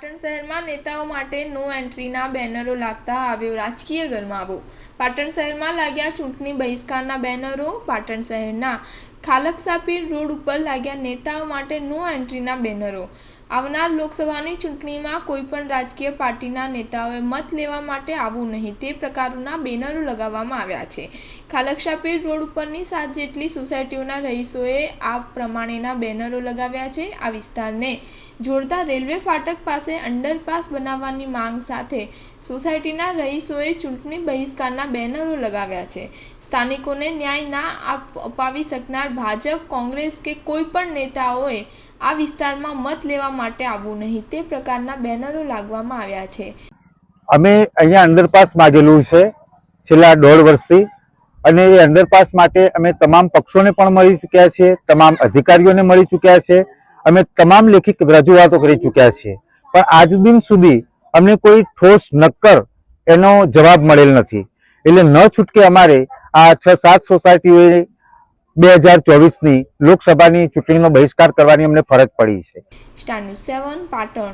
પાટણ શહેરમાં નેતાઓ માટે નો એન્ટ્રીના બેનરો લાગતા આવ્યો રાજકીય ગરમાવો। પાટણ શહેરમાં લાગ્યા ચૂંટણી બહિષ્કારના બેનરો। પાટણ શહેરના ખાલકસાપીર રોડ ઉપર લાગ્યા નેતાઓ માટે નો એન્ટ્રીના બેનરો। આવનાર લોકસભાની ચૂંટણીમાં કોઈપણ રાજકીય પાર્ટીના નેતાઓએ મત લેવા માટે આવવું નહીં તે પ્રકારના બેનરો લગાવવામાં આવ્યા છે। ખાલકસાપીર રોડ ઉપરની 7 જેટલી સોસાયટીઓના રહીશોએ આ પ્રમાણેના બેનરો લગાવ્યા છે। આ વિસ્તારને જોડતા રેલવે ફાટક પાસે અંડરપાસ બનાવવાની માંગ સાથે સોસાયટીના રહીશોએ ચૂંટણી બહિષ્કારના બેનરો લગાવ્યા છે। સ્થાનિકોને ન્યાય ના અપાવી શકનાર ભાજપ, કોંગ્રેસ કે કોઈપણ નેતાઓએ આ વિસ્તારમાં મત લેવા માટે આવવું નહીં તે પ્રકારના બેનરો લાગવામાં આવ્યા છે। અમે અહીંયા અંડરપાસ માંગેલું છે છેલ્લા 1.5 વર્ષથી અને એ અંડરપાસ માટે અમે તમામ પક્ષોને પણ મળી ચૂક્યા છે, તમામ અધિકારીઓને મળી ચૂક્યા છે, અમે તમામ લેખિત રજૂઆતો કરી ચૂક્યા છીએ, પણ આજ દિન સુધી અમને કોઈ ઠોસ નક્કર એનો જવાબ મળેલ નથી। એટલે ન છૂટકે અમારે આ 6-7 સોસાયટીઓએ 2024ની લોકસભાની ચૂંટણીનો બહિષ્કાર કરવાની અમને ફરજ પડી છે। Star news 7 Patan.